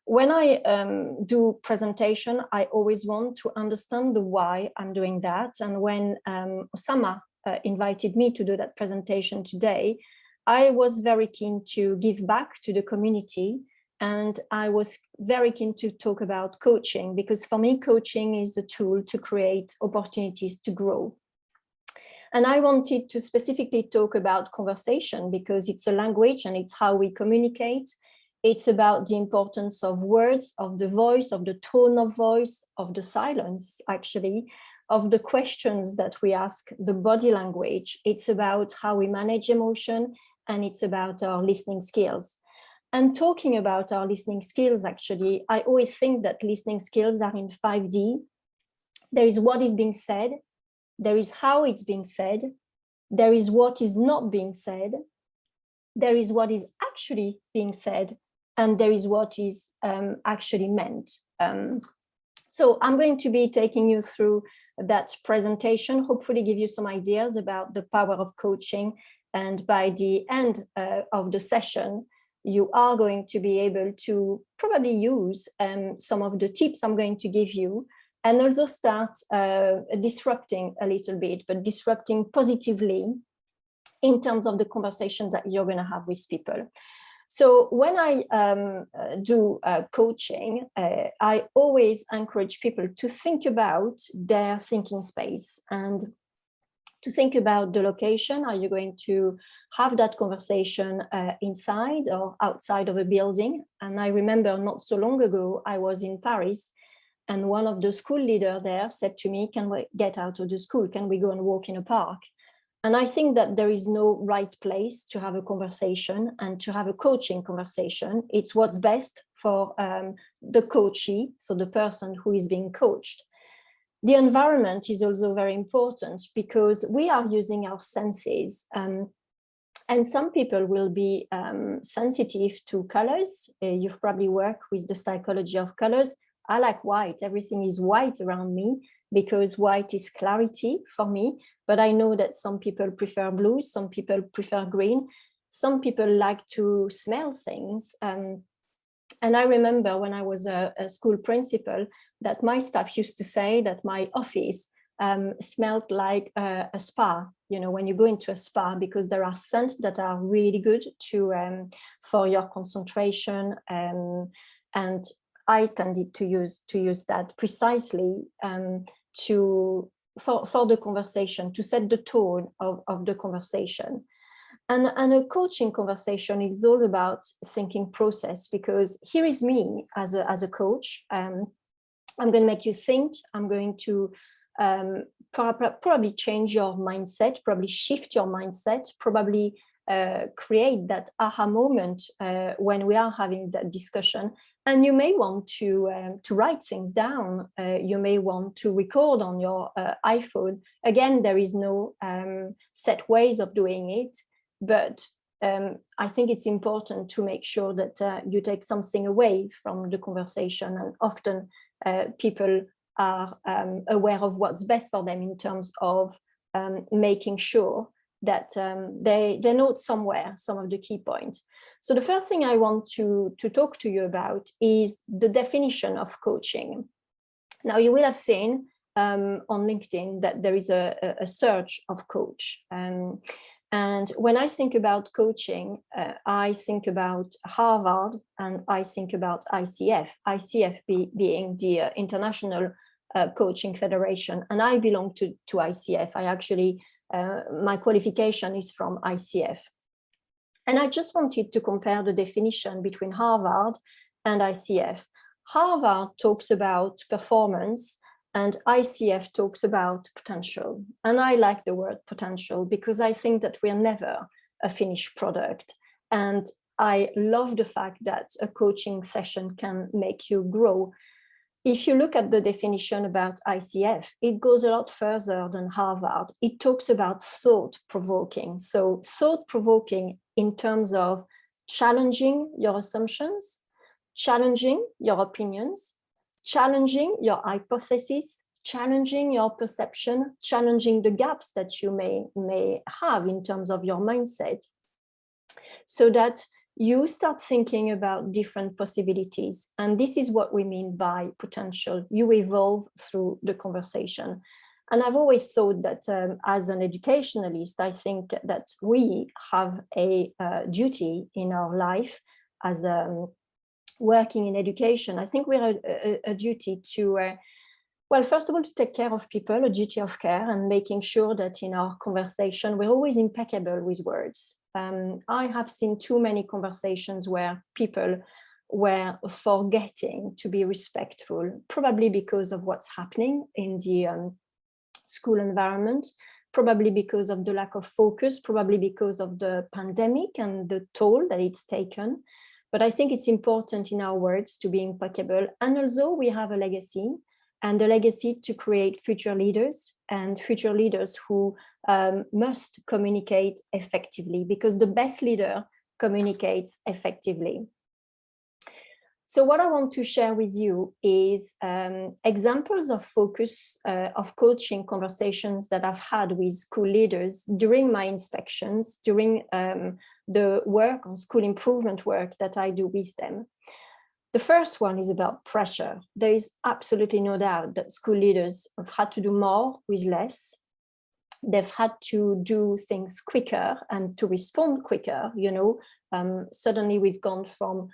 when I do presentation, I always want to understand the why I'm doing that. And when Osama invited me to do that presentation today, I was very keen to give back to the community. And I was very keen to talk about coaching, because for me, coaching is a tool to create opportunities to grow. And I wanted to specifically talk about conversation, because it's a language and it's how we communicate. It's about the importance of words, of the voice, of the tone of voice, of the silence, actually, of the questions that we ask, the body language. It's about how we manage emotion, and it's about our listening skills. And talking about our listening skills, actually, I always think that listening skills are in 5D. There is what is being said, there is how it's being said, there is what is not being said, there is what is actually being said, and there is what is actually meant. So I'm going to be taking you through that presentation, hopefully give you some ideas about the power of coaching. And by the end of the session, you are going to be able to probably use some of the tips I'm going to give you, and also start disrupting a little bit, but disrupting positively in terms of the conversations that you're going to have with people. So when I do coaching, I always encourage people to think about their thinking space and to think about the location. Are you going to have that conversation inside or outside of a building? And I remember not so long ago, I was in Paris, and one of the school leaders there said to me, can we get out of the school? Can we go and walk in a park? And I think that there is no right place to have a conversation and to have a coaching conversation. It's what's best for the coachee, so the person who is being coached. The environment is also very important, because we are using our senses. And some people will be sensitive to colors. You've probably worked with the psychology of colors. I like white. Everything is white around me, because white is clarity for me. But I know that some people prefer blue, some people prefer green, some people like to smell things. And I remember when I was a school principal, that my staff used to say that my office smelled like a spa, you know, when you go into a spa, because there are scents that are really good to for your concentration. And I tended to use that precisely for the conversation, to set the tone of the conversation. And a coaching conversation is all about thinking process, because here is me as a coach. I'm going to make you think. I'm going to probably change your mindset, probably shift your mindset, probably create that aha moment when we are having that discussion. And you may want to write things down. You may want to record on your iPhone. Again, there is no set ways of doing it, but I think it's important to make sure that you take something away from the conversation. And often people are aware of what's best for them in terms of making sure that they note somewhere some of the key points. So the first thing I want to talk to you about is the definition of coaching. Now, you will have seen on LinkedIn that there is a search of coach. And when I think about coaching, I think about Harvard and I think about ICF, being the International Coaching Federation. And I belong to ICF. I actually, my qualification is from ICF. And I just wanted to compare the definition between Harvard and ICF. Harvard talks about performance and ICF talks about potential. And I like the word potential, because I think that we are never a finished product. And I love the fact that a coaching session can make you grow. If you look at the definition about ICF, it goes a lot further than Harvard. It talks about thought-provoking. So thought-provoking in terms of challenging your assumptions, challenging your opinions, challenging your hypothesis, challenging your perception, challenging the gaps that you may have in terms of your mindset, so that you start thinking about different possibilities. And this is what we mean by potential. You evolve through the conversation. And I've always thought that as an educationalist, I think that we have a duty in our life as working in education. I think we have a duty to, well, first of all, to take care of people, a duty of care, and making sure that in our conversation, we're always impeccable with words. I have seen too many conversations where people were forgetting to be respectful, probably because of what's happening in the school environment, probably because of the lack of focus, probably because of the pandemic and the toll that it's taken. But I think it's important in our words to be impeccable. And also we have a legacy, and the legacy to create future leaders, and future leaders who must communicate effectively, because the best leader communicates effectively. So what I want to share with you is examples of focus of coaching conversations that I've had with school leaders during my inspections, during the work on school improvement work that I do with them. The first one is about pressure. There is absolutely no doubt that school leaders have had to do more with less. They've had to do things quicker and to respond quicker. You know, suddenly we've gone from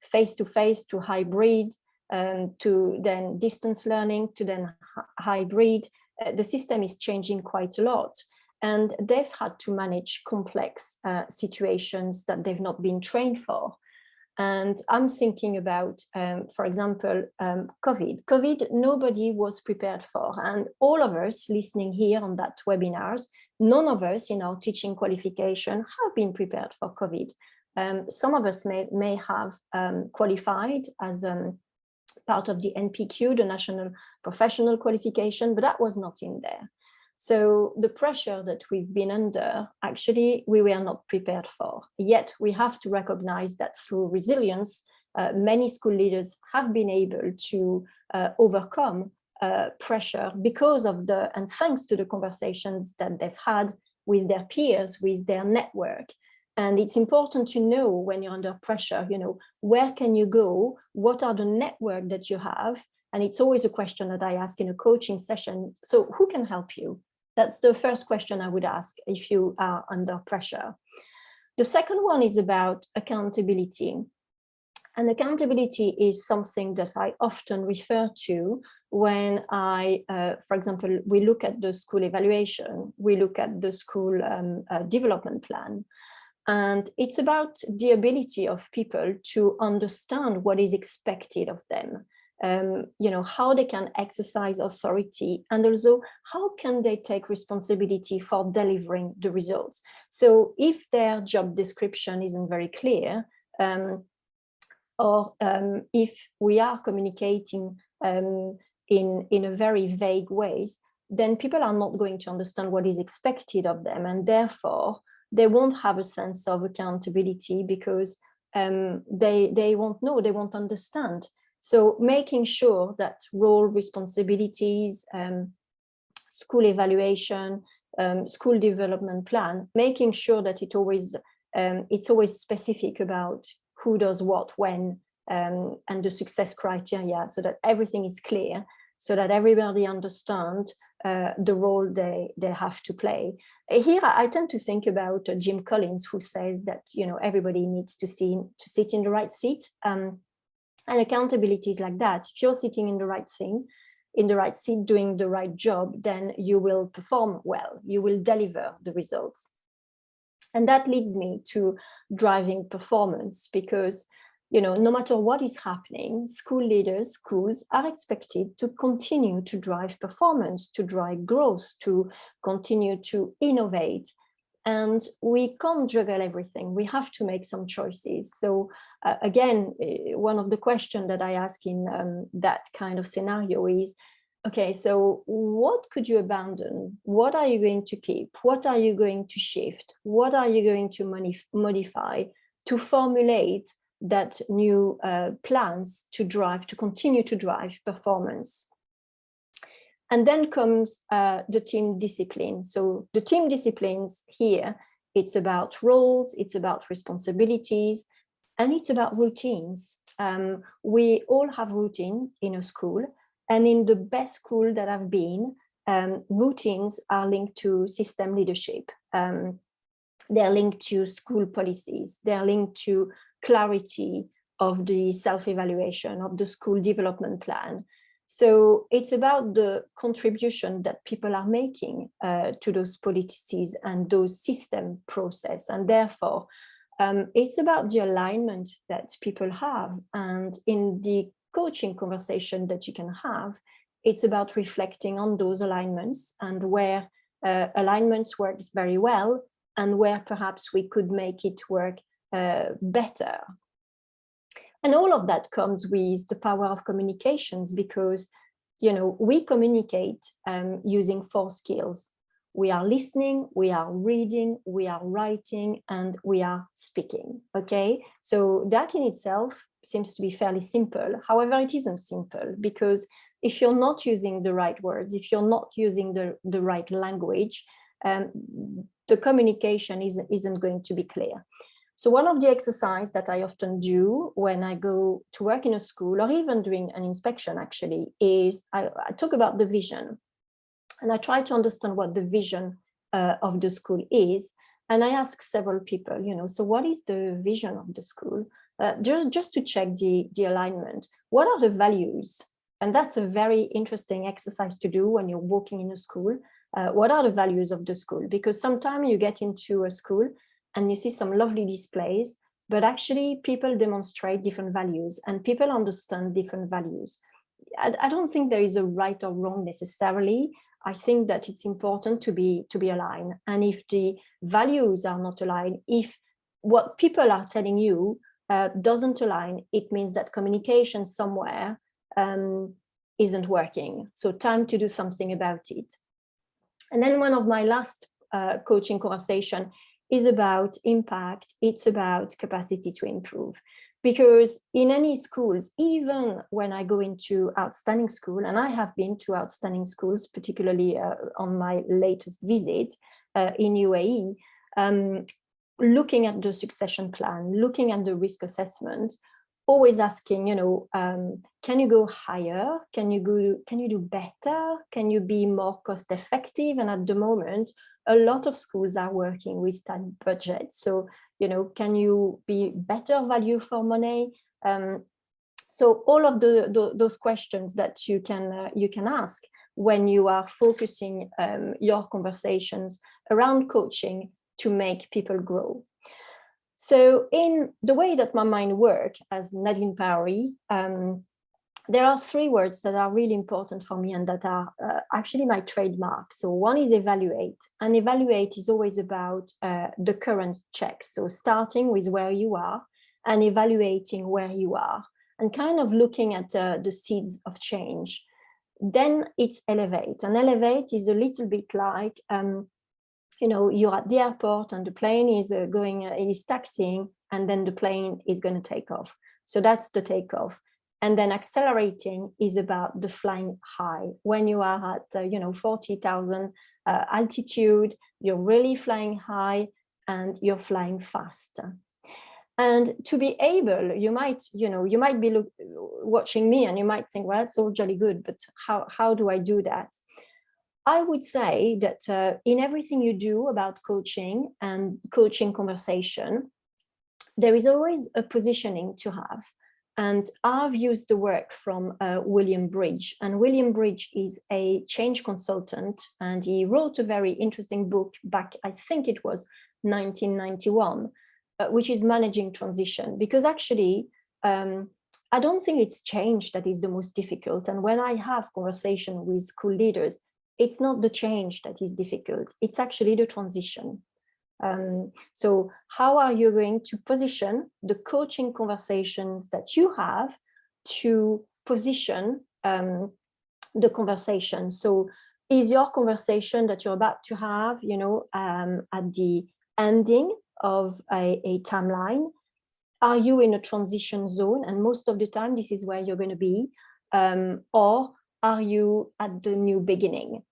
face-to-face to hybrid, to then distance learning, to then hybrid. The system is changing quite a lot. And they've had to manage complex situations that they've not been trained for. And I'm thinking about, for example, COVID. COVID, nobody was prepared for. And all of us listening here on that webinars, none of us in our teaching qualification have been prepared for COVID. Some of us may have qualified as part of the NPQ, the National Professional Qualification, but that was not in there. So the pressure that we've been under, actually, we were not prepared for. Yet we have to recognize that through resilience, many school leaders have been able to overcome pressure because of and thanks to the conversations that they've had with their peers, with their network. And it's important to know when you're under pressure, you know, where can you go? What are the network that you have? And it's always a question that I ask in a coaching session. So who can help you? That's the first question I would ask if you are under pressure. The second one is about accountability. And accountability is something that I often refer to when for example, we look at the school evaluation, we look at the school development plan. And it's about the ability of people to understand what is expected of them. You know, how they can exercise authority, and also how can they take responsibility for delivering the results. So if their job description isn't very clear, or if we are communicating in a very vague ways, then people are not going to understand what is expected of them, and therefore they won't have a sense of accountability because they won't know, they won't understand. So making sure that role responsibilities, school evaluation, school development plan, making sure that it's always specific about who does what, when, and the success criteria, so that everything is clear, so that everybody understands the role they have to play. Here, I tend to think about Jim Collins, who says that, you know, everybody needs to sit in the right seat. And accountability is like that. If you're sitting in the right thing, in the right seat, doing the right job, then you will perform well, you will deliver the results. And that leads me to driving performance, because, you know, no matter what is happening, school leaders, schools are expected to continue to drive performance, to drive growth, to continue to innovate. And we can't juggle everything. We have to make some choices. So again, one of the questions that I ask in that kind of scenario is, okay, so what could you abandon? What are you going to keep? What are you going to shift? What are you going to modify to formulate that new plans to continue to drive performance? And then comes the team discipline. So the team disciplines here it's about roles, it's about responsibilities, and it's about routines. We all have routine in a school, and in the best school that I've been, routines are linked to system leadership. They're linked to school policies. They're linked to clarity of the self-evaluation of the school development plan. So it's about the contribution that people are making to those policies and those system process. And therefore, it's about the alignment that people have. And in the coaching conversation that you can have, it's about reflecting on those alignments and where alignments works very well and where perhaps we could make it work better. And all of that comes with the power of communications, because, we communicate using 4 skills. We are listening, we are reading, we are writing, and we are speaking, okay? So that in itself seems to be fairly simple. However, it isn't simple, because if you're not using the right words, if you're not using the right language, the communication isn't going to be clear. So one of the exercises that I often do when I go to work in a school, or even during an inspection actually, is I talk about the vision. And I try to understand what the vision of the school is. And I ask several people, so what is the vision of the school? Just to check the alignment. What are the values? And that's a very interesting exercise to do when you're walking in a school. What are the values of the school? Because sometimes you get into a school and you see some lovely displays, but actually people demonstrate different values and people understand different values. I don't think there is a right or wrong necessarily. I think that it's important to be aligned. And if the values are not aligned, if what people are telling you doesn't align, it means that communication somewhere isn't working. So time to do something about it. And then one of my last coaching conversation is about impact. It's about capacity to improve. Because in any schools, even when I go into outstanding school, and I have been to outstanding schools, particularly on my latest visit in UAE, looking at the succession plan, looking at the risk assessment, always asking, can you go higher? Can you do better? Can you be more cost effective? And at the moment, a lot of schools are working with tight budgets. So, can you be better value for money? So all of those questions that you can ask when you are focusing your conversations around coaching to make people grow. So in the way that my mind works as Nadine Powery, there are 3 words that are really important for me and that are actually my trademark. So one is evaluate, and evaluate is always about the current check. So starting with where you are and evaluating where you are and kind of looking at the seeds of change. Then it's elevate, and elevate is a little bit like, you're at the airport and the plane is taxiing, and then the plane is going to take off. So that's the takeoff. And then accelerating is about the flying high. When you are at, 40,000 altitude, you're really flying high and you're flying fast. And to be able, you might be watching me and you might think, well, it's all jolly good, but how do I do that? I would say that in everything you do about coaching and coaching conversation, there is always a positioning to have. And I've used the work from William Bridge. And William Bridge is a change consultant, and he wrote a very interesting book back, I think it was 1991, which is Managing Transition. Because actually, I don't think it's change that is the most difficult. And when I have conversation with school leaders, it's not the change that is difficult. It's actually the transition. So how are you going to position the coaching conversations that you have to position the conversation? So is your conversation that you're about to have, at the ending of a timeline? Are you in a transition zone? And most of the time, this is where you're going to be. Or are you at the new beginning?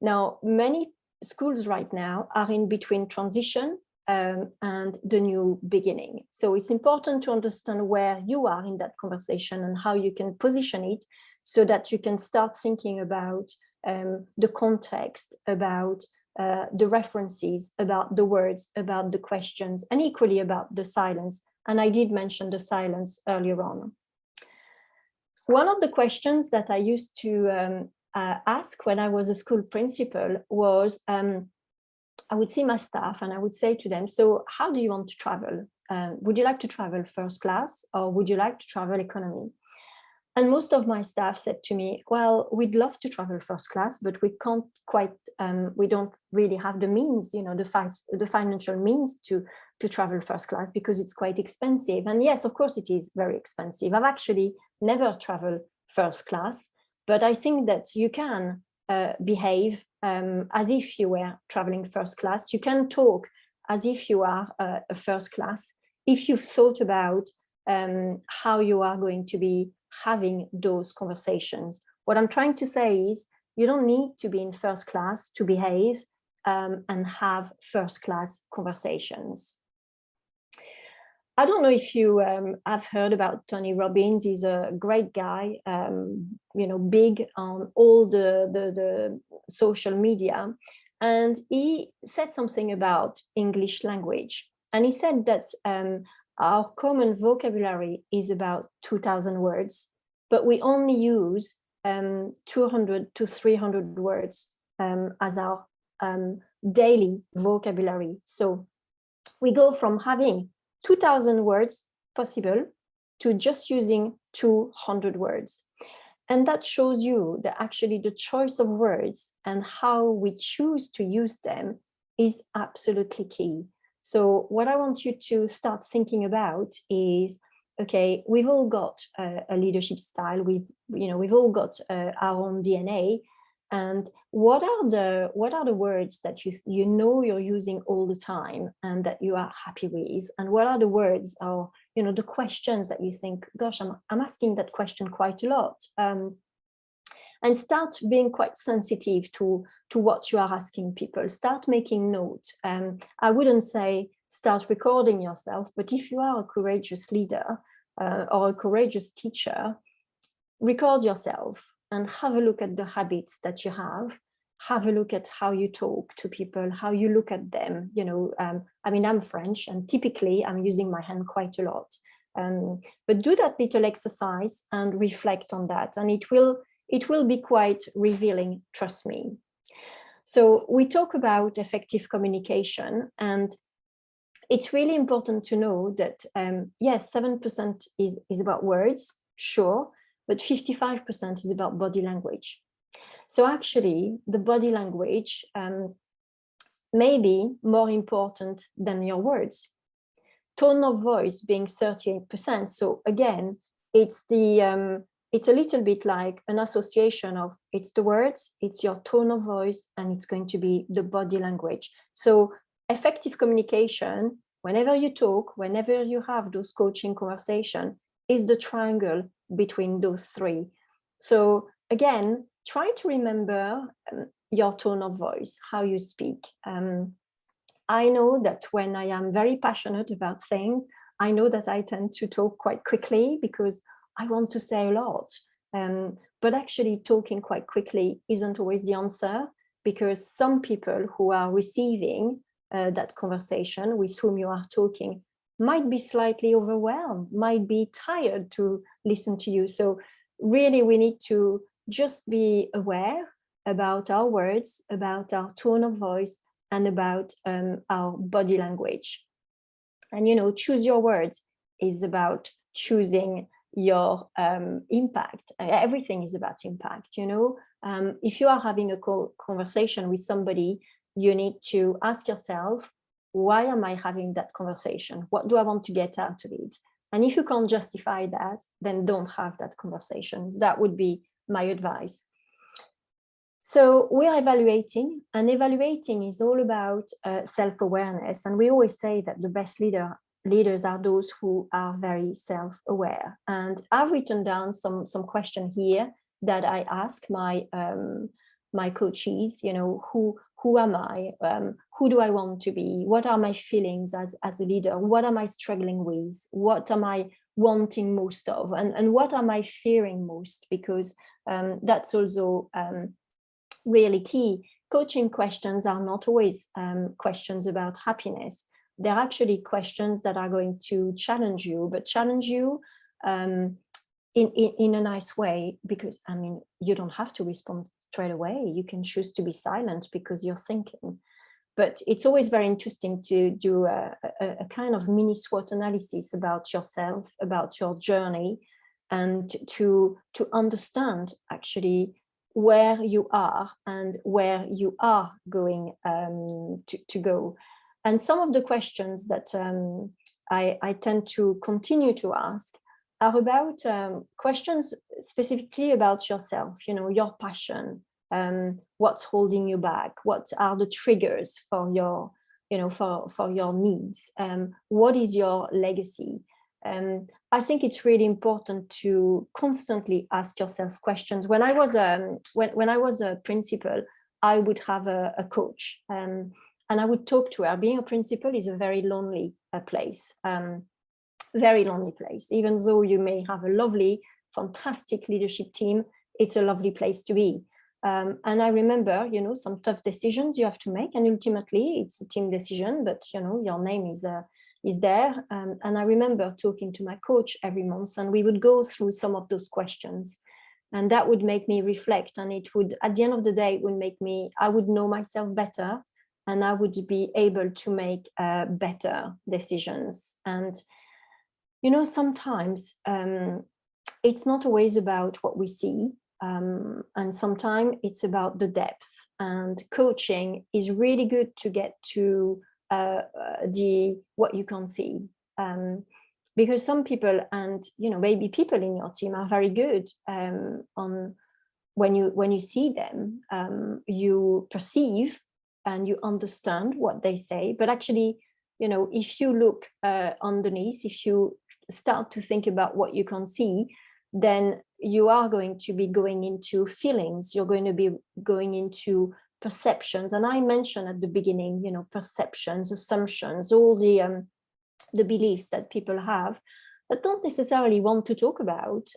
Now, many schools right now are in between transition and the new beginning. So it's important to understand where you are in that conversation and how you can position it so that you can start thinking about the context, about the references, about the words, about the questions, and equally about the silence. And I did mention the silence earlier on. One of the questions that I used to ask when I was a school principal was, I would see my staff and I would say to them, so how do you want to travel? Would you like to travel first class or would you like to travel economy? And most of my staff said to me, well, we'd love to travel first class, but we can't quite, we don't really have the means, you know, the financial means to travel first class because it's quite expensive. And yes, of course, it is very expensive. I've actually never traveled first class, but I think that you can behave as if you were traveling first class. You can talk as if you are a first class if you've thought about how you are going to be having those conversations. What I'm trying to say is you don't need to be in first class to behave and have first class conversations. I don't know if you have heard about Tony Robbins. He's a great guy, you know, big on all the social media. And he said something about English language. And he said that our common vocabulary is about 2,000 words, but we only use 200 to 300 words as our daily vocabulary. So we go from having 2,000 words possible to just using 200 words. And that shows you that actually the choice of words and how we choose to use them is absolutely key. So what I want you to start thinking about is, okay, we've all got a leadership style. We've all got our own DNA. And what are the words that you know you're using all the time and that you are happy with? And what are the words or, you know, the questions that you think, gosh, I'm asking that question quite a lot. And start being quite sensitive to what you are asking people. Start making note. I wouldn't say start recording yourself, but if you are a courageous leader or a courageous teacher, record yourself and have a look at the habits that you have a look at how you talk to people, how you look at them. You know, I mean, I'm French and typically I'm using my hand quite a lot. But do that little exercise and reflect on that. And it will be quite revealing, trust me. So we talk about effective communication, and it's really important to know that, yes, 7% is about words, sure, but 55% is about body language. So actually, the body language may be more important than your words. Tone of voice being 38%. So again, it's a little bit like an association of it's the words, it's your tone of voice, and it's going to be the body language. So effective communication, whenever you talk, whenever you have those coaching conversations, is the triangle between those three. So again, try to remember your tone of voice, how you speak. I know that when I am very passionate about things, I know that I tend to talk quite quickly because I want to say a lot. But actually talking quite quickly isn't always the answer, because some people who are receiving that conversation with whom you are talking might be slightly overwhelmed, might be tired to listen to you. So really we need to just be aware about our words, about our tone of voice, and about our body language. And, you know, choose your words is about choosing your impact. Everything is about impact, you know. If you are having a conversation with somebody, you need to ask yourself, why am I having that conversation? What do I want to get out of it? And if you can't justify that, then don't have that conversation. That would be my advice. So we're evaluating, and evaluating is all about self-awareness. And we always say that the best leaders are those who are very self-aware. And I've written down some questions here that I ask my my coaches, you know, who who am I? Who do I want to be? What are my feelings as a leader? What am I struggling with? What am I wanting most of? And what am I fearing most? Because that's also really key. Coaching questions are not always questions about happiness. They're actually questions that are going to challenge you, but challenge you in a nice way, because I mean, you don't have to respond straight away. You can choose to be silent because you're thinking. But it's always very interesting to do a kind of mini SWOT analysis about yourself, about your journey, and to understand actually where you are and where you are going to go. And some of the questions that I tend to continue to ask are about questions specifically about yourself, you know, your passion, what's holding you back, what are the triggers for your, you know, for your needs, what is your legacy. I think it's really important to constantly ask yourself questions. When I was when I was a principal, I would have a coach, and I would talk to her. Being a principal is a very lonely place. Very lonely place. Even though you may have a lovely, fantastic leadership team, it's a lovely place to be. And I remember, you know, some tough decisions you have to make, and ultimately it's a team decision, but you know, your name is there. And I remember talking to my coach every month, and we would go through some of those questions, and that would make me reflect. And it would, at the end of the day, it would make me, I would know myself better, and I would be able to make better decisions. And you know, sometimes it's not always about what we see, and sometimes it's about the depth. And coaching is really good to get to what you can't see, because some people, and you know, maybe people in your team are very good on when you see them, you perceive and you understand what they say, but actually, you know, if you look underneath, if you start to think about what you can see, then you are going to be going into feelings, you're going to be going into perceptions. And I mentioned at the beginning, you know, perceptions, assumptions, all the beliefs that people have that don't necessarily want to talk about,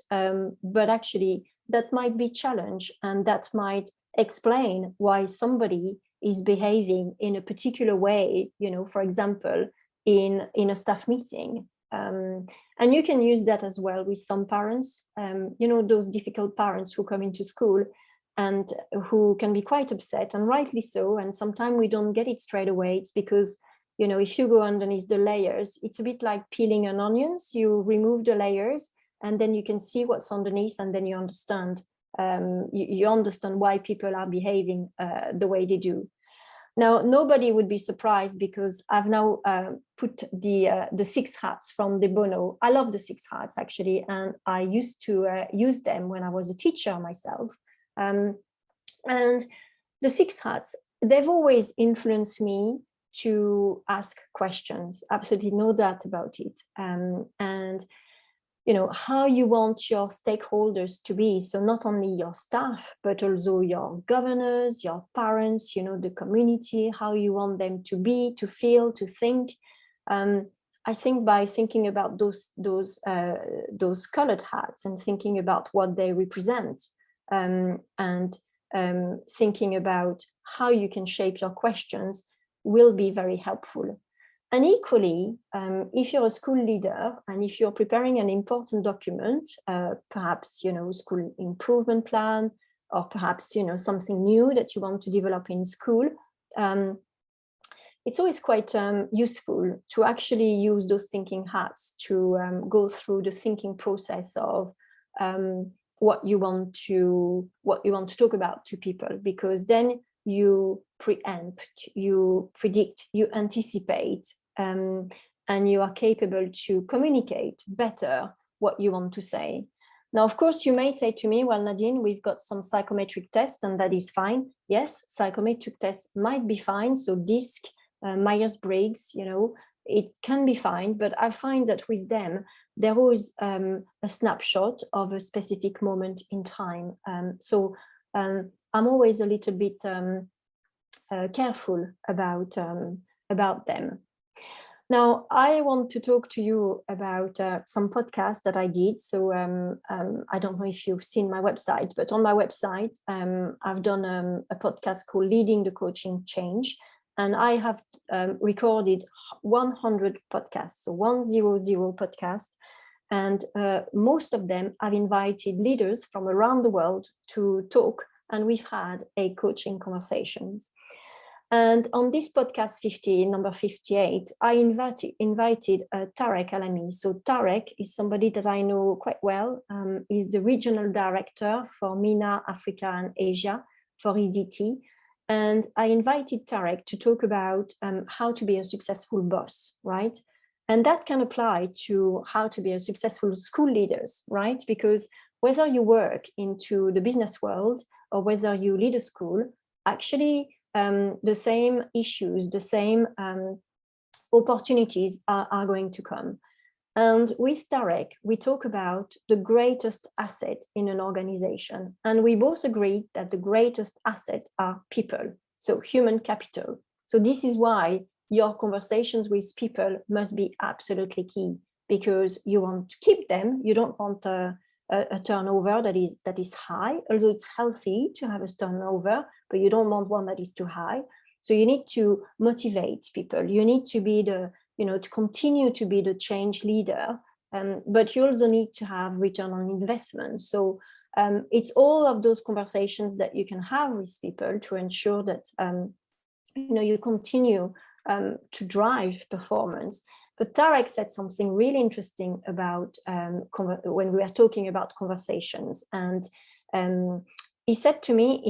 but actually that might be challenged, and that might explain why somebody is behaving in a particular way, you know, for example, in a staff meeting. And you can use that as well with some parents, you know, those difficult parents who come into school and who can be quite upset, and rightly so. And sometimes we don't get it straight away. It's because, you know, if you go underneath the layers, it's a bit like peeling an onions. You remove the layers and then you can see what's underneath, and then you understand. You understand why people are behaving the way they do. Now, nobody would be surprised, because I've now put the 6 hats from De Bono. I love the 6 hats, actually, and I used to use them when I was a teacher myself. And the 6 hats, they've always influenced me to ask questions, absolutely no doubt about it. And you know, how you want your stakeholders to be. So not only your staff, but also your governors, your parents, you know, the community, how you want them to be, to feel, to think. I think by thinking about those colored hats and thinking about what they represent, and thinking about how you can shape your questions will be very helpful. And equally, if you're a school leader and if you're preparing an important document, perhaps, you know, school improvement plan, or perhaps, you know, something new that you want to develop in school, it's always quite useful to actually use those thinking hats to go through the thinking process of what you want to talk about to people, because then you preempt, you predict, you anticipate, and you are capable to communicate better what you want to say. Now, of course, you may say to me, well, Nadine, we've got some psychometric tests, and that is fine. Yes, psychometric tests might be fine. So DISC, Myers-Briggs, you know, it can be fine, but I find that with them, they're always a snapshot of a specific moment in time. So I'm always a little bit careful about them. Now, I want to talk to you about some podcasts that I did. So I don't know if you've seen my website, but on my website, I've done a podcast called Leading the Coaching Change. And I have recorded 100 podcasts, so 100 podcasts. And most of them I've invited leaders from around the world to talk. And we've had a coaching conversations. And on this podcast 50, number 58, I invited Tarek Alami. So Tarek is somebody that I know quite well. He's the regional director for MENA, Africa and Asia for EDT. And I invited Tarek to talk about how to be a successful boss, right? And that can apply to how to be a successful school leaders, right? Because whether you work into the business world or whether you lead a school, actually, the same issues, the same opportunities are going to come. And with Tarek, we talk about the greatest asset in an organization. And we both agreed that the greatest asset are people, so human capital. So this is why your conversations with people must be absolutely key, because you want to keep them. You don't want a turnover that is high, although it's healthy to have a turnover, but you don't want one that is too high. So you need to motivate people. You need to be to continue to be the change leader, but you also need to have return on investment. So it's all of those conversations that you can have with people to ensure that you continue to drive performance. But Tarek said something really interesting about when we are talking about conversations. And he said to me,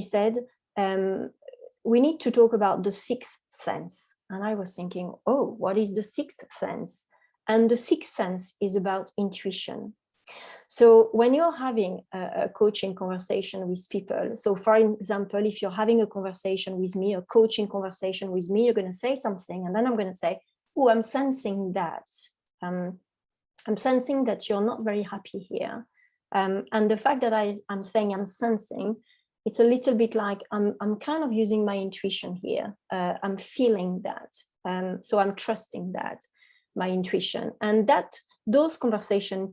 we need to talk about the sixth sense. And I was thinking, oh, what is the sixth sense? And the sixth sense is about intuition. So when you're having a coaching conversation with people, so for example, if you're having a conversation with me, a coaching conversation with me, you're going to say something, and then I'm going to say, oh, I'm sensing that. I'm sensing that you're not very happy here. And the fact that I'm saying I'm sensing, it's a little bit like I'm kind of using my intuition here. I'm feeling that. So I'm trusting that, my intuition. And those conversations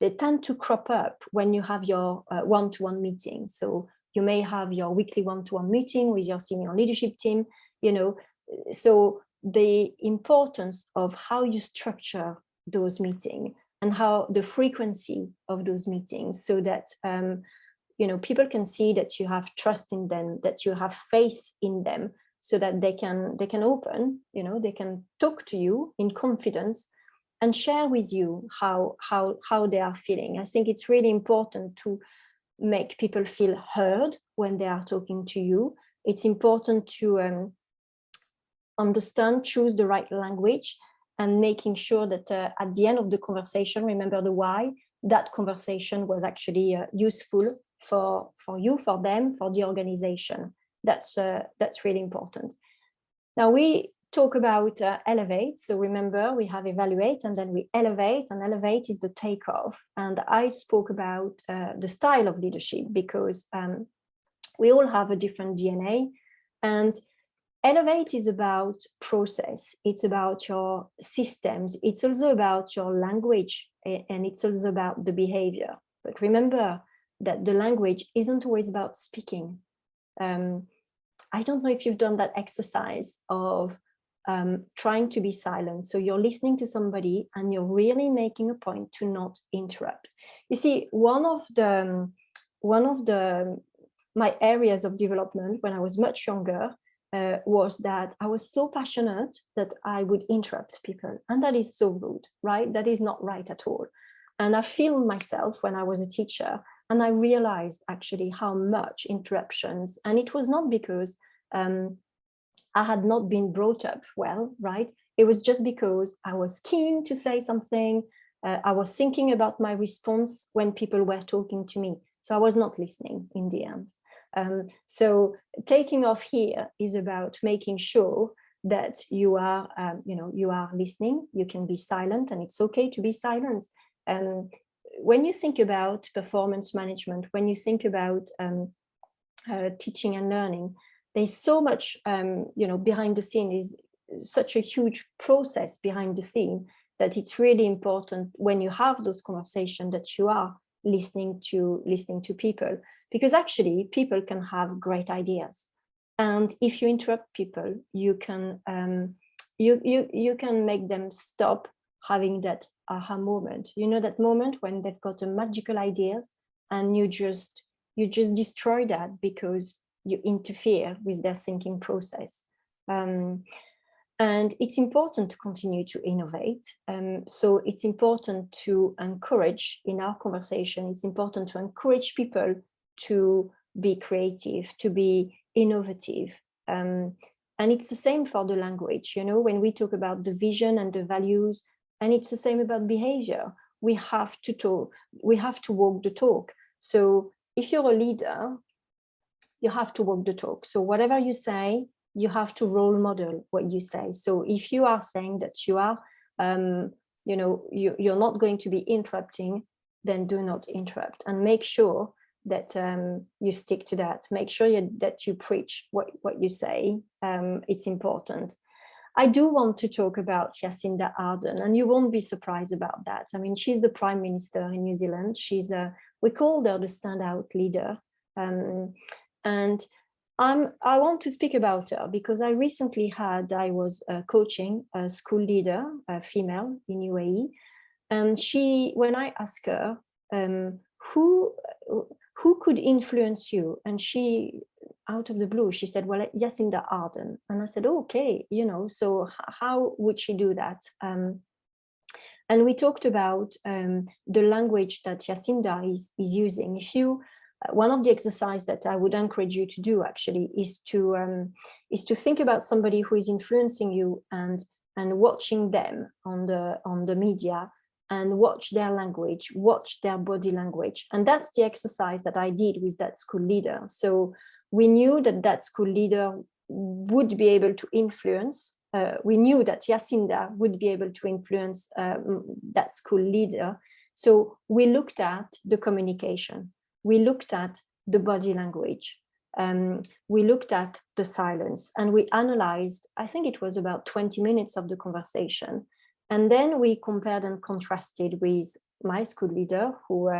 they tend to crop up when you have your one-to-one meeting. So you may have your weekly one-to-one meeting with your senior leadership team, so the importance of how you structure those meetings and how the frequency of those meetings, so that people can see that you have trust in them, that you have faith in them, so that they can open, they can talk to you in confidence and share with you how they are feeling. I think it's really important to make people feel heard when they are talking to you. It's important to understand, choose the right language, and making sure that at the end of the conversation, remember the why, that conversation was actually useful for you, for them, for the organization. That's really important. Now we talk about elevate. So remember, we have evaluate and then we elevate, and elevate is the takeoff. And I spoke about the style of leadership, because we all have a different DNA, and elevate is about process. It's about your systems. It's also about your language, and it's also about the behavior. But remember that the language isn't always about speaking. I don't know if you've done that exercise of trying to be silent. So you're listening to somebody and you're really making a point to not interrupt. You see, one of my areas of development when I was much younger was that I was so passionate that I would interrupt people. And that is so rude, right? That is not right at all. And I feel myself when I was a teacher, and I realized actually how much interruptions, and it was not because I had not been brought up well, right? It was just because I was keen to say something. I was thinking about my response when people were talking to me. So I was not listening in the end. So taking off here is about making sure that you are listening. You can be silent, and it's okay to be silent. When you think about performance management, when you think about teaching and learning, there's so much, behind the scene, is such a huge process behind the scene, that it's really important when you have those conversations that you are listening to people, because actually people can have great ideas. And if you interrupt people, you can you can make them stop having that aha moment, that moment when they've got a magical ideas, and you just destroy that because you interfere with their thinking process. And it's important to continue to innovate. So it's important to encourage, in our conversation, it's important to encourage people to be creative, to be innovative. And it's the same for the language, when we talk about the vision and the values, and it's the same about behavior. We have to talk, we have to walk the talk. So if you're a leader, you have to walk the talk. So whatever you say, you have to role model what you say. So if you are saying that you are, you're not going to be interrupting, then do not interrupt, and make sure that you stick to that. Make sure that you preach what you say. It's important. I do want to talk about Jacinda Ardern, and you won't be surprised about that. I mean, she's the Prime Minister in New Zealand. We called her the standout leader. And I want to speak about her because I was coaching a school leader, a female in UAE. And when I asked her, who could influence you? And she, out of the blue, she said, well, Jacinda Ardern. And I said, okay, so how would she do that? And we talked about the language that Jacinda is using. One of the exercises that I would encourage you to do actually is to think about somebody who is influencing you, and watching them on the media, and watch their language, watch their body language. And that's the exercise that I did with that school leader. So we knew that school leader would be able to influence. We knew that Jacinda would be able to influence that school leader. So we looked at the communication. We looked at the body language. We looked at the silence, and we analyzed, I think it was about 20 minutes of the conversation. And then we compared and contrasted with my school leader, who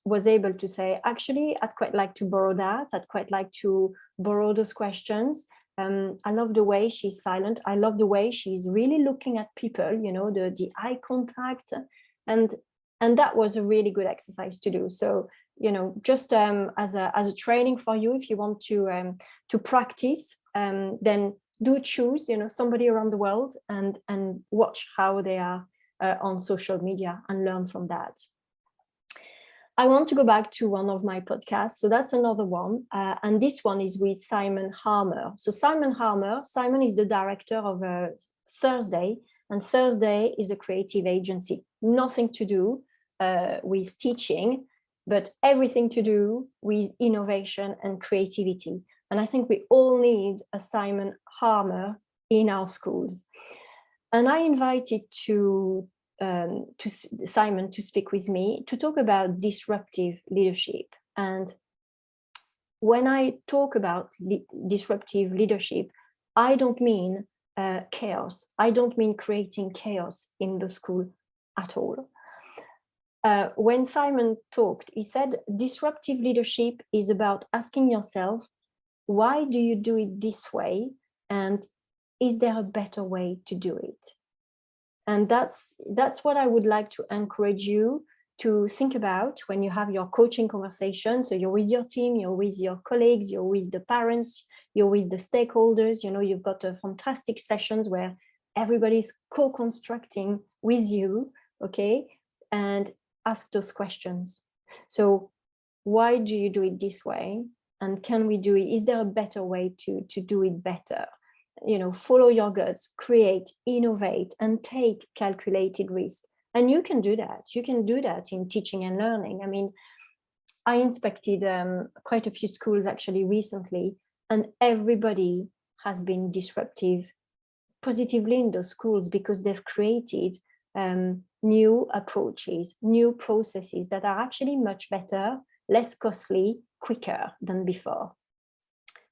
was able to say, actually, I'd quite like to borrow that. I'd quite like to borrow those questions. I love the way she's silent. I love the way she's really looking at people, the eye contact. And that was a really good exercise to do. So, just as a training for you, if you want to practice, then do choose, somebody around the world, and watch how they are on social media and learn from that. I want to go back to one of my podcasts. So that's another one. And this one is with Simon Harmer. So Simon is the director of Thursday, and Thursday is a creative agency. Nothing to do with teaching, but everything to do with innovation and creativity. And I think we all need a Simon Harmer in our schools. And I invited Simon to speak with me to talk about disruptive leadership. And when I talk about disruptive leadership, I don't mean chaos. I don't mean creating chaos in the school at all. When Simon talked, he said, disruptive leadership is about asking yourself, why do you do it this way? And is there a better way to do it? And that's what I would like to encourage you to think about when you have your coaching conversation. So you're with your team, you're with your colleagues, you're with the parents, you're with the stakeholders, you've got a fantastic sessions where everybody's co-constructing with you, okay? And ask those questions. So why do you do it this way? And can we do it? Is there a better way to do it better? Follow your guts, create, innovate, and take calculated risks. And you can do that. You can do that in teaching and learning. I mean, I inspected quite a few schools actually recently, and everybody has been disruptive positively in those schools because they've created new approaches, new processes that are actually much better, less costly, quicker than before.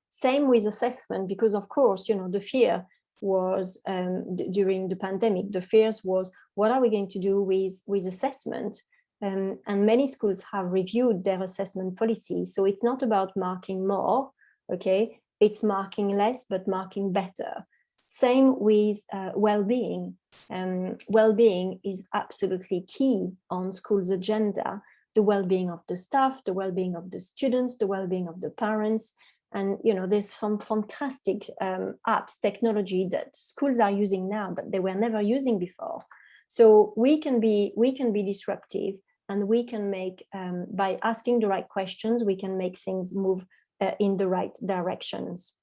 Same with assessment, because of course, the fear was during the pandemic, the fears was, what are we going to do with assessment? And many schools have reviewed their assessment policy. So it's not about marking more, okay? It's marking less, but marking better. Same with well-being. Well-being is absolutely key on schools' agenda. The well-being of the staff, the well-being of the students, the well-being of the parents. And there's some fantastic apps, technology that schools are using now, but they were never using before. So we can be disruptive, and we can make, by asking the right questions, we can make things move in the right directions.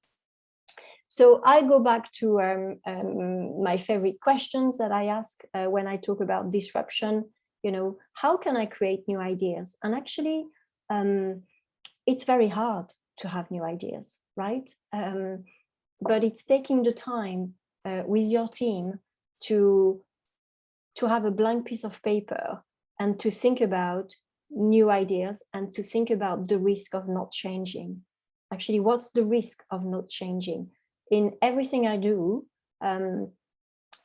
So I go back to my favorite questions that I ask when I talk about disruption. How can I create new ideas? And actually, it's very hard to have new ideas, right? But it's taking the time with your team to have a blank piece of paper and to think about new ideas and to think about the risk of not changing. Actually, what's the risk of not changing? In everything I do in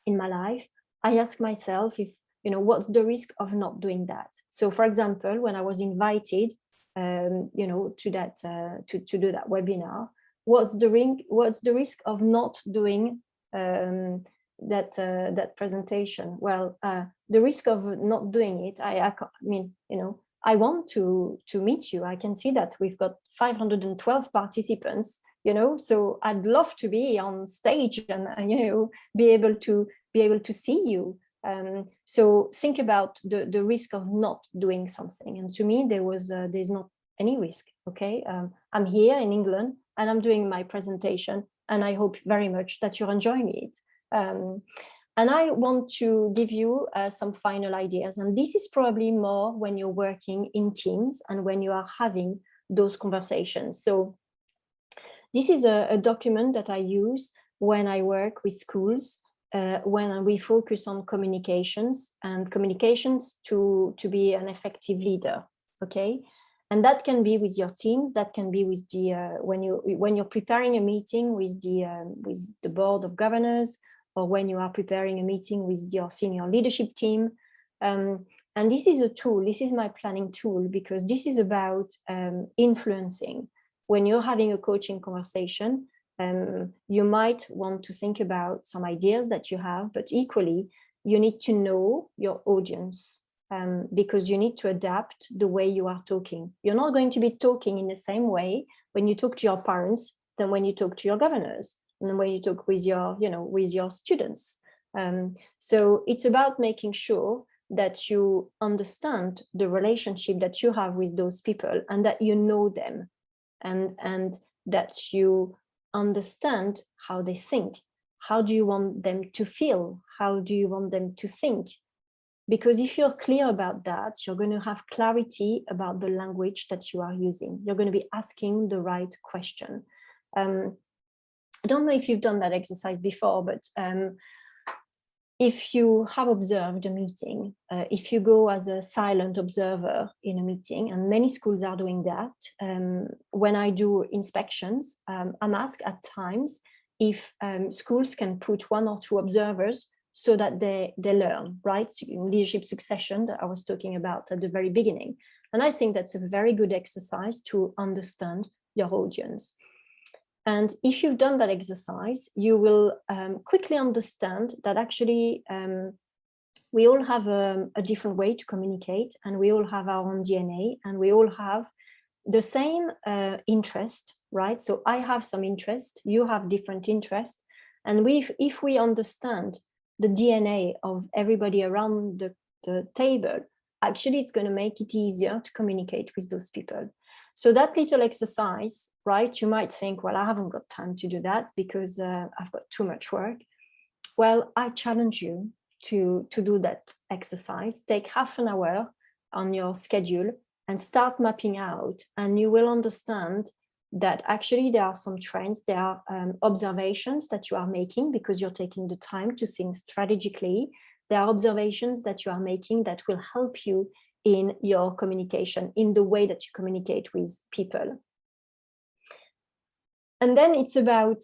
my life, I ask myself, what's the risk of not doing that? So, for example, when I was invited, to do that webinar, what's the risk of not doing that presentation? Well, the risk of not doing it, I want to meet you. I can see that we've got 512 participants, so I'd love to be on stage and be able to see you. So think about the risk of not doing something. And to me, there's not any risk. Okay, I'm here in England and I'm doing my presentation, and I hope very much that you're enjoying it. And I want to give you some final ideas. And this is probably more when you're working in teams and when you are having those conversations. So this is a document that I use when I work with schools, when we focus on communications to be an effective leader, okay? And that can be with your teams, that can be with the, when you're preparing a meeting with the board of governors, or when you are preparing a meeting with your senior leadership team. And this is a tool, this is my planning tool, because this is about influencing. When you're having a coaching conversation, you might want to think about some ideas that you have, but equally, you need to know your audience, because you need to adapt the way you are talking. You're not going to be talking in the same way when you talk to your parents than when you talk to your governors, and when you talk with your students. So it's about making sure that you understand the relationship that you have with those people, and that you know them, and that you understand how they think. How do you want them to feel? How do you want them to think? Because if you're clear about that, you're going to have clarity about the language that you are using. You're going to be asking the right question. I don't know if you've done that exercise before, but if you have observed a meeting, if you go as a silent observer in a meeting, and many schools are doing that, when I do inspections, I'm asked at times if schools can put 1 or 2 observers so that they learn, right? Leadership succession that I was talking about at the very beginning. And I think that's a very good exercise to understand your audience. And if you've done that exercise, you will quickly understand that actually we all have a different way to communicate, and we all have our own DNA, and we all have the same interest, right? So I have some interest, you have different interest. And if we understand the DNA of everybody around the table, actually it's going to make it easier to communicate with those people. So that little exercise, right, you might think, well, I haven't got time to do that because I've got too much work. Well, I challenge you to do that exercise. Take half an hour on your schedule and start mapping out, and you will understand that actually there are some trends, there are observations that you are making because you're taking the time to think strategically. There are observations that you are making that will help you in your communication, in the way that you communicate with people. And then it's about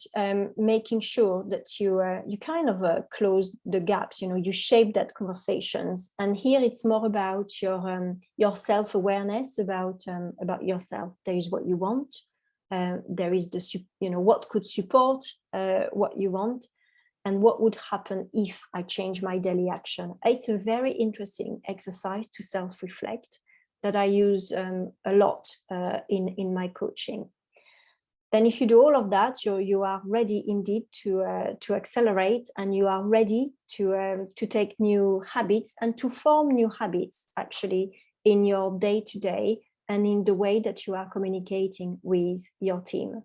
making sure that you kind of close the gaps, you shape that conversations. And here it's more about your self-awareness about yourself. There is what you want. There is what could support what you want, and what would happen if I change my daily action. It's a very interesting exercise to self-reflect that I use a lot in my coaching. Then if you do all of that, you are ready indeed to accelerate, and you are ready to take new habits and to form new habits actually in your day-to-day and in the way that you are communicating with your team.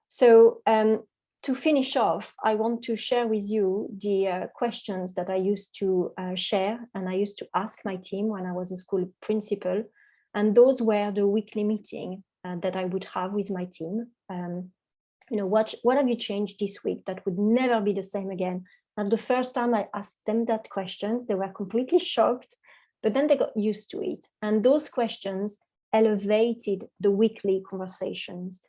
So to finish off, I want to share with you the questions that I used to share and I used to ask my team when I was a school principal. And those were the weekly meeting that I would have with my team. What have you changed this week that would never be the same again? And the first time I asked them that questions, they were completely shocked, but then they got used to it. And those questions elevated the weekly conversations.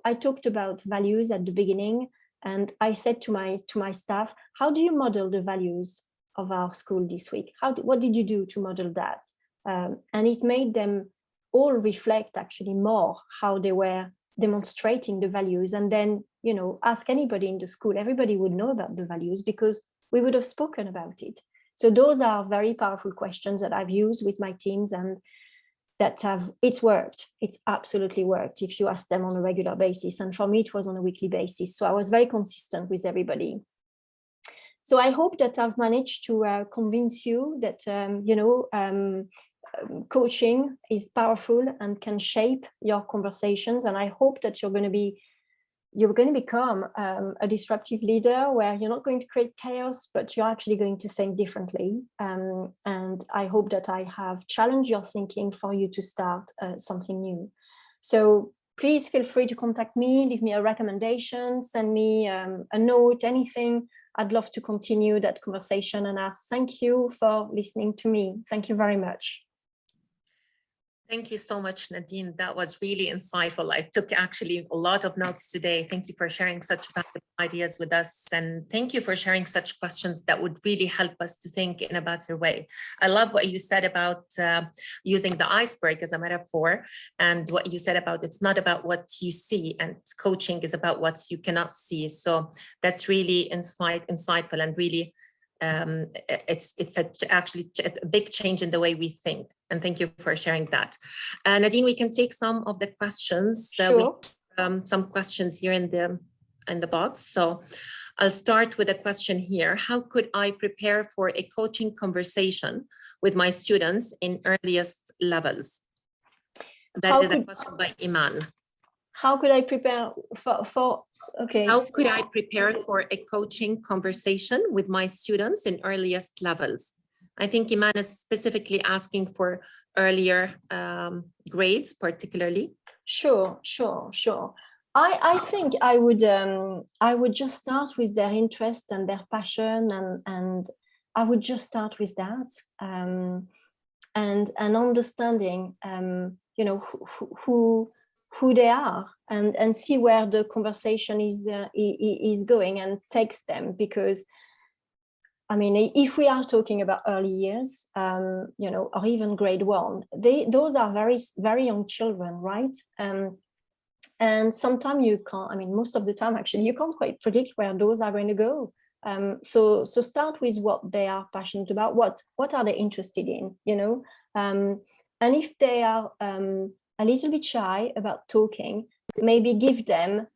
I talked about values at the beginning, and I said to my staff, how do you model the values of our school this week? What did you do to model that? And it made them all reflect actually more how they were demonstrating the values. And then, ask anybody in the school, everybody would know about the values because we would have spoken about it. So those are very powerful questions that I've used with my teams, and it's worked. It's absolutely worked if you ask them on a regular basis. And for me, it was on a weekly basis. So I was very consistent with everybody. So I hope that I've managed to convince you that, coaching is powerful and can shape your conversations. And I hope that you're going to become a disruptive leader where you're not going to create chaos, but you're actually going to think differently. And I hope that I have challenged your thinking for you to start something new. So please feel free to contact me, leave me a recommendation, send me a note, anything. I'd love to continue that conversation. And I thank you for listening to me. Thank you very much. Thank you so much, Nadine. That was really insightful. I took actually a lot of notes today. Thank you for sharing such valuable ideas with us. And thank you for sharing such questions that would really help us to think in a better way. I love what you said about using the iceberg as a metaphor, and what you said about it's not about what you see, and coaching is about what you cannot see. So that's really insightful, and really it's actually a big change in the way we think. And thank you for sharing that. Nadine, we can take some of the questions. Sure. Some questions here in the box. So I'll start with a question here. How could I prepare for a coaching conversation with my students in earliest levels? That is a question by Iman. How could I prepare for okay. How could I prepare for a coaching conversation with my students in earliest levels? I think Iman is specifically asking for earlier grades, particularly. Sure. I think I would just start with their interest and their passion, and I would just start with that, and understanding, who they are, and see where the conversation is going and takes them. Because I mean, if we are talking about early years, or even grade 1, those are very, very young children, right? And sometimes you can't, I mean, most of the time, actually, you can't quite predict where those are going to go. So start with what they are passionate about. What are they interested in, and if they are a little bit shy about talking, maybe give them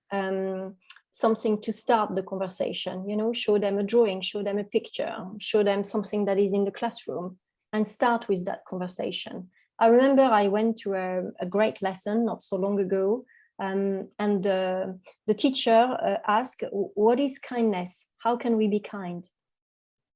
something to start the conversation, show them a drawing, show them a picture, show them something that is in the classroom, and start with that conversation. I remember I went to a great lesson not so long ago, and the teacher asked, what is kindness? How can we be kind?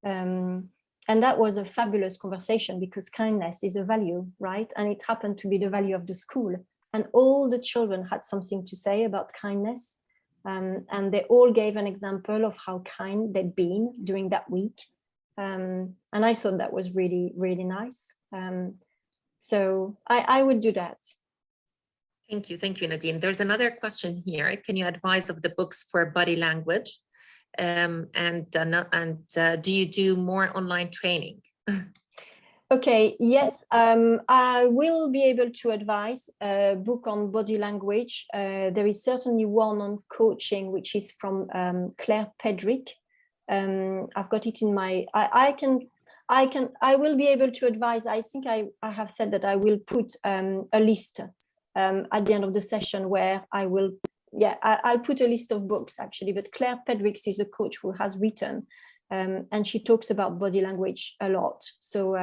And that was a fabulous conversation, because kindness is a value, right? And it happened to be the value of the school. And all the children had something to say about kindness. And they all gave an example of how kind they'd been during that week. And I thought that was really, really nice. So I would do that. Thank you, Nadine. There's another question here. Can you advise of the books for body language? Do you do more online training? Okay, yes, I will be able to advise a book on body language. There is certainly one on coaching, which is from Claire Pedrick. I've got it in my, I will be able to advise. I think I have said that I will put a list at the end of the session where I will, I'll put a list of books actually, but Claire Pedrick is a coach who has written and she talks about body language a lot. So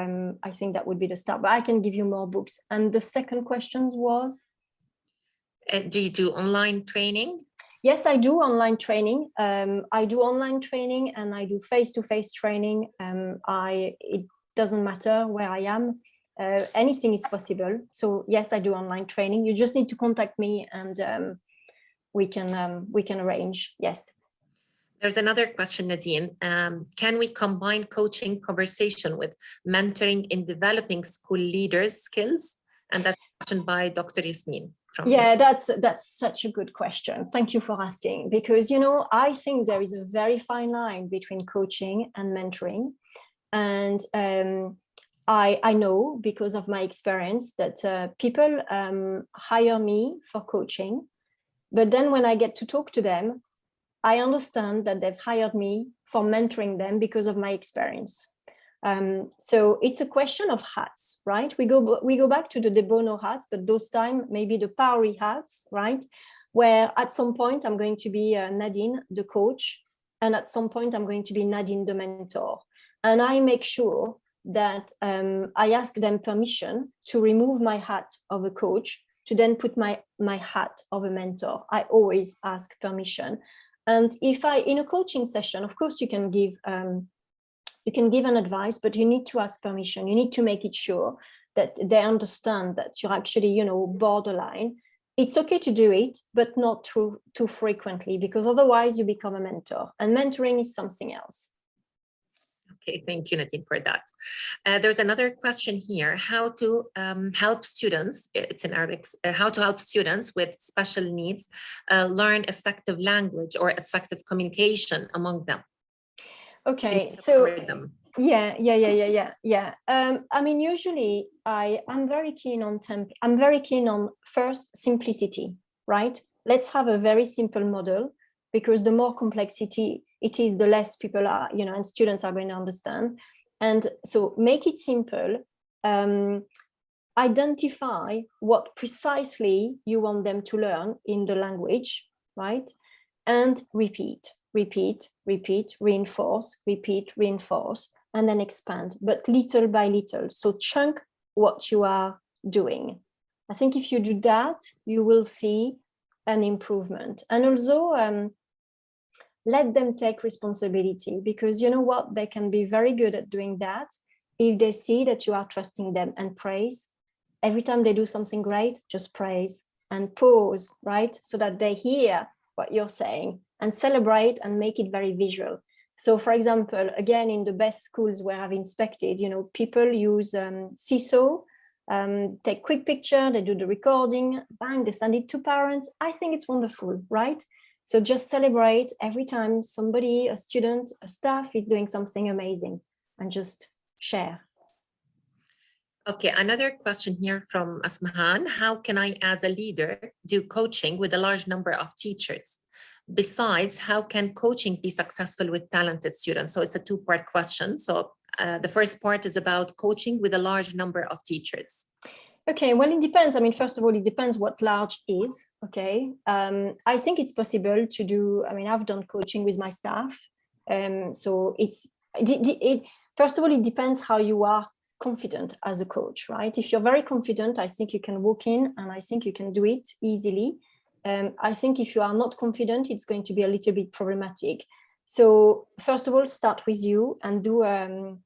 I think that would be the start, but I can give you more books. And the second question was? Do you do online training? Yes, I do online training. I do online training and I do face-to-face training. It doesn't matter where I am. Anything is possible. So yes, I do online training. You just need to contact me and we can arrange. Yes. There's another question, Nadine. Can we combine coaching conversation with mentoring in developing school leaders' skills? And that's a question by Dr. Yasmin. Yeah, that's such a good question. Thank you for asking, because, you know, I think there is a very fine line between coaching and mentoring. And I know because of my experience that people hire me for coaching, but then when I get to talk to them, I understand that they've hired me for mentoring them because of my experience. So it's a question of hats, right? We go back to the De Bono hats, but those time maybe the Powery hats, right? Where at some point I'm going to be Nadine, the coach, and at some point I'm going to be Nadine, the mentor. And I make sure that I ask them permission to remove my hat of a coach to then put my hat of a mentor. I always ask permission. And if in a coaching session, of course, you can give an advice, but you need to ask permission. You need to make it sure that they understand that you're actually, you know, borderline. It's okay to do it, but not too frequently, because otherwise you become a mentor. And mentoring is something else. Okay, thank you, Nadine, for that. There's another question here: how to help students, it's in Arabic, how to help students with special needs learn effective language or effective communication among them. Okay, so yeah. I mean, usually I'm very keen on first simplicity, right? Let's have a very simple model, because the more complexity it is, the less people are, you know, and students are going to understand. And so make it simple, identify what precisely you want them to learn in the language, right? And repeat, reinforce, and then expand, but little by little. So chunk what you are doing. I think if you do that, you will see an improvement. And also, let them take responsibility, because you know what, they can be very good at doing that if they see that you are trusting them. And praise every time they do something great. Just praise and pause, right? So that they hear what you're saying, and celebrate and make it very visual. So for example, again, in the best schools where I've inspected, you know, people use Seesaw, take quick picture, they do the recording, bang, they send it to parents. I think it's wonderful, right? So just celebrate every time somebody, a student, a staff is doing something amazing, and just share. Okay, another question here from Asmahan. How can I, as a leader, do coaching with a large number of teachers? Besides, how can coaching be successful with talented students? So it's a two-part question. So the first part is about coaching with a large number of teachers. Okay, well, it depends. I mean, first of all, it depends what large is, okay? I think it's possible to do, I mean, I've done coaching with my staff. So first of all, it depends how you are confident as a coach, right? If you're very confident, I think you can walk in and I think you can do it easily. I think if you are not confident, it's going to be a little bit problematic. So first of all, start with you and do a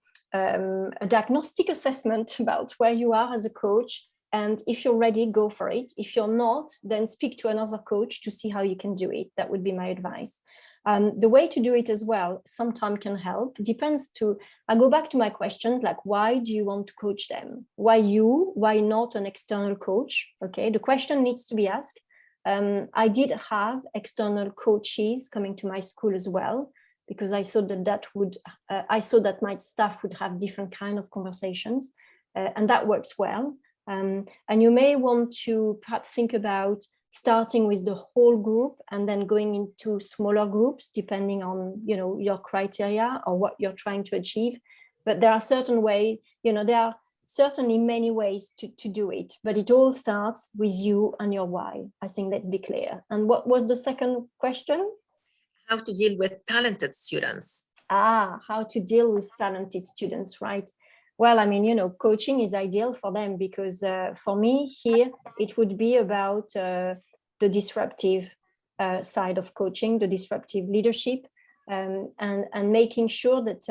diagnostic assessment about where you are as a coach. And if you're ready, go for it. If you're not, then speak to another coach to see how you can do it. That would be my advice. The way to do it as well, sometimes can help. Depends to, I go back to my questions, like, why do you want to coach them? Why you? Why not an external coach? Okay, the question needs to be asked. I did have external coaches coming to my school as well, because I thought I saw that my staff would have different kind of conversations, and that works well. And you may want to perhaps think about starting with the whole group and then going into smaller groups, depending on, you know, your criteria or what you're trying to achieve. But there are certain ways, you know, there are certainly many ways to do it, but it all starts with you and your why. I think let's be clear. And what was the second question? How to deal with talented students. How to deal with talented students, right? Well, I mean, you know, coaching is ideal for them because for me here, it would be about the disruptive side of coaching, the disruptive leadership, and making sure that,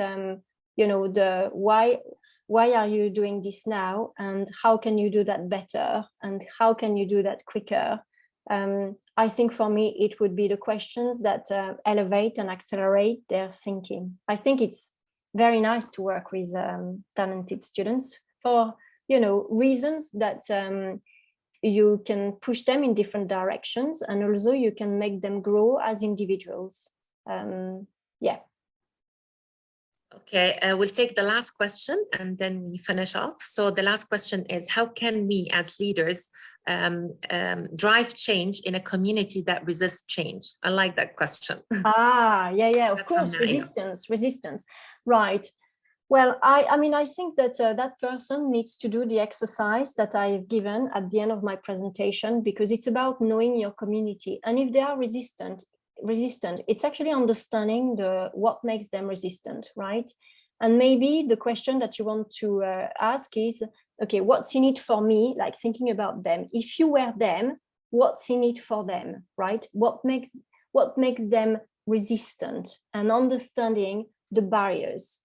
you know, the why are you doing this now, and how can you do that better, and how can you do that quicker? I think for me, it would be the questions that elevate and accelerate their thinking. I think it's very nice to work with talented students for, you know, reasons that you can push them in different directions, and also you can make them grow as individuals. Yeah. Okay, we'll take the last question and then we finish off. So the last question is, how can we as leaders drive change in a community that resists change? I like that question. Yeah, of course, resistance. Right. Well, I mean, I think that that person needs to do the exercise that I've given at the end of my presentation, because it's about knowing your community. And if they are resistant, it's actually understanding what makes them resistant, right? And maybe the question that you want to ask is, okay, what's in it for me? Like thinking about them. If you were them, what's in it for them, right? What makes them resistant, and understanding the barriers.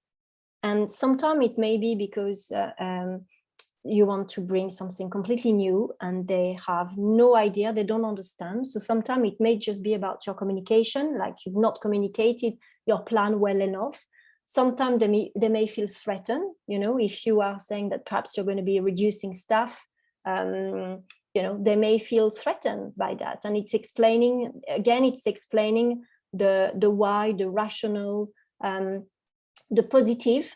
And sometimes it may be because you want to bring something completely new and they have no idea, they don't understand. So sometimes it may just be about your communication, like you've not communicated your plan well enough. Sometimes they may feel threatened, you know, if you are saying that perhaps you're going to be reducing staff, you know, they may feel threatened by that. And it's explaining the why, the rational, the positive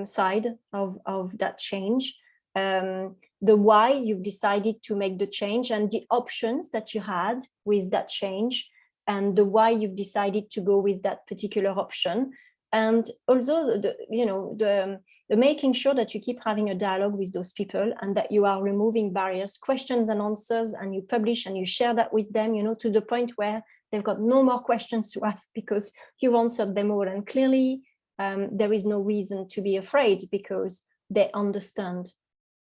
side of that change, the why you've decided to make the change, and the options that you had with that change, and the why you've decided to go with that particular option. And also, the making sure that you keep having a dialogue with those people, and that you are removing barriers, questions and answers, and you publish and you share that with them, you know, to the point where they've got no more questions to ask because you've answered them all. And clearly, there is no reason to be afraid because they understand.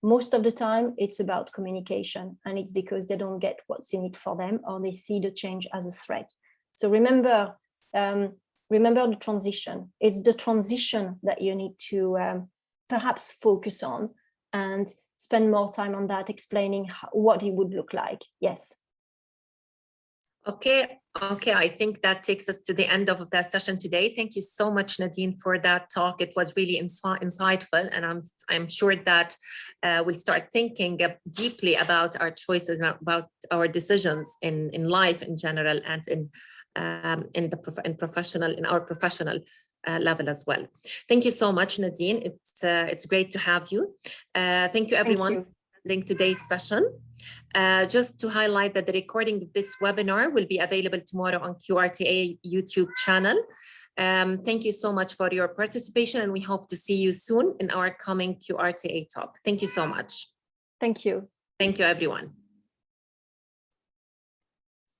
Most of the time, it's about communication, and it's because they don't get what's in it for them, or they see the change as a threat. So remember the transition. It's the transition that you need to perhaps focus on and spend more time on that, explaining what it would look like. Yes. Okay, I think that takes us to the end of the session today. Thank you so much, Nadine, for that talk. It was really insightful, and I'm sure that we'll start thinking deeply about our choices and about our decisions in life in general, and in our professional level as well. Thank you so much, Nadine. It's great to have you. Thank you, everyone. Thank you. Attending today's session. Just to highlight that the recording of this webinar will be available tomorrow on QRTA YouTube channel. Thank you so much for your participation, and we hope to see you soon in our coming QRTA talk. Thank you so much. Thank you. Thank you, everyone.